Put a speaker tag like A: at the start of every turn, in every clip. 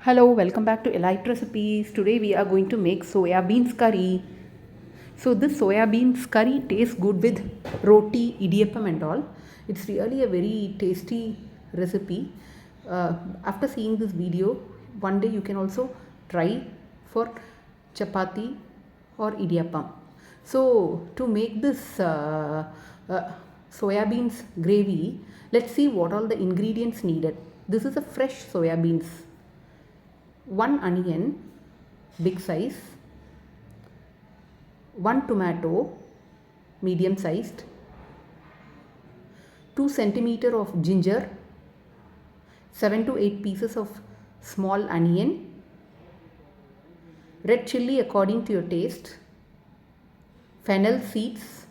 A: Hello, welcome back to Elite Recipes. Today we are going to make soya beans curry. So this soya beans curry tastes good with roti, idiyappam and all. It's really a very tasty recipe. After seeing this video, one day you can also try for chapati or idiyappam. So to make this soya beans gravy, let's see what all the ingredients needed. This is a fresh soya beans. 1 onion big size, 1 tomato medium sized, 2 centimeter of ginger, 7 to 8 pieces of small onion, red chilli according to your taste, fennel seeds,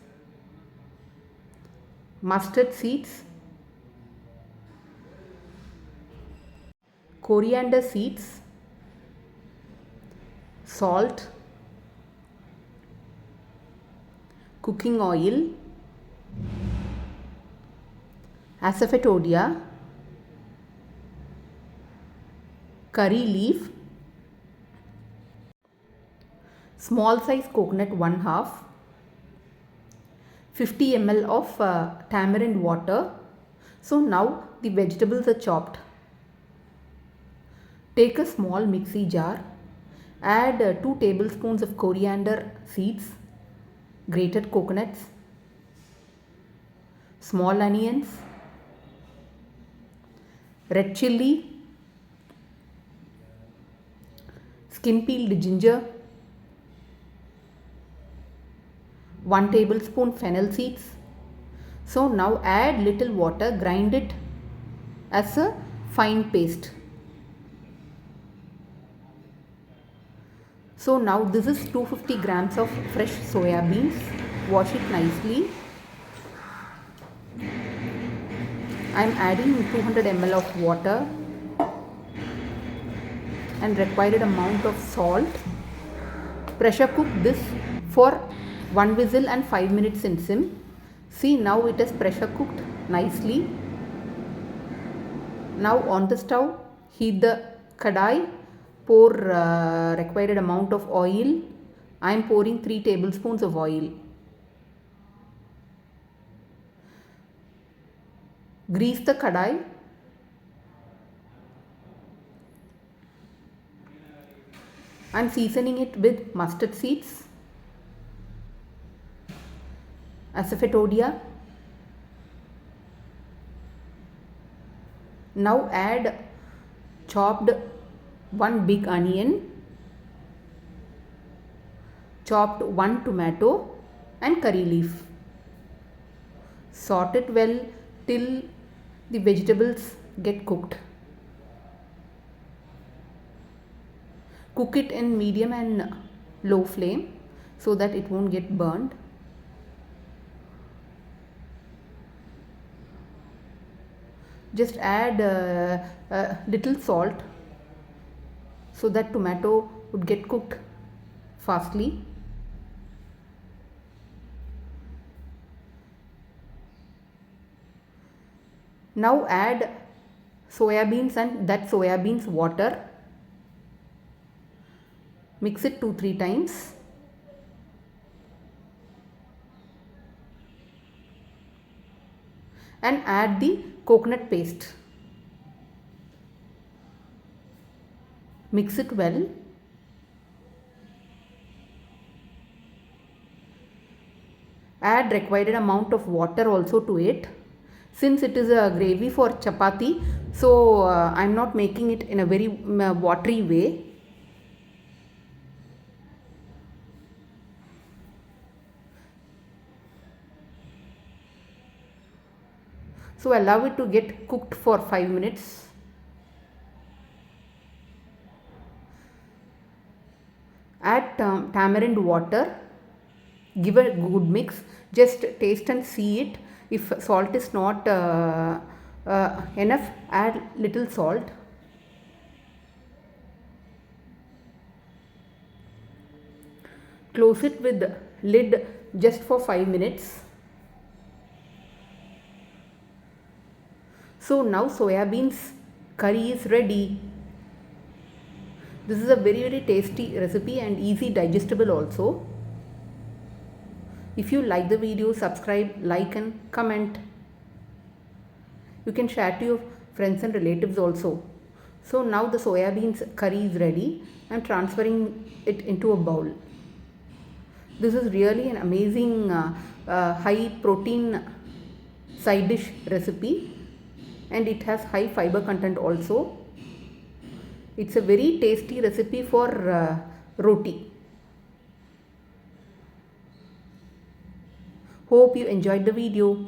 A: mustard seeds, coriander seeds, salt, cooking oil, asafoetida, curry leaf, small size coconut 1/2, 50 ml of tamarind water. So now the vegetables are chopped. Take a small mixie jar, add 2 tablespoons of coriander seeds, grated coconuts, small onions, red chilli, skin peeled ginger, 1 tablespoon fennel seeds. So now add little water, grind it as a fine paste. So now this is 250 grams of fresh soya beans. Wash it nicely. I am adding 200 ml of water and required amount of salt. Pressure cook this for 1 whistle and 5 minutes in sim. See, now it is pressure cooked nicely. Now on the stove, heat the kadai. Pour required amount of oil. I am pouring 3 tablespoons of oil. Grease the kadai. I am seasoning it with mustard seeds, asafoetida. Now add chopped 1 big onion, chopped 1 tomato and curry leaf. Saute it well till the vegetables get cooked. Cook it in medium and low flame so that it won't get burned. Just add little salt so that tomato would get cooked fastly. Now add soya beans and that soya beans water. Mix it 2-3 times. And add the coconut paste. Mix it well. Add required amount of water also to it. Since it is a gravy for chapati, so I am not making it in a very watery way. So allow it to get cooked for 5 minutes. Add tamarind water. Give a good mix. Just taste and see it. If salt is not enough, add little salt. Close it with lid just for 5 minutes. So now soya beans curry is ready. This is a very tasty recipe and easy digestible also. If you like the video, subscribe, like and comment. You can share to your friends and relatives also. So now the soya beans curry is ready. I am transferring it into a bowl. This is really an amazing high protein side dish recipe, and it has high fiber content also. It's a very tasty recipe for roti. Hope you enjoyed the video.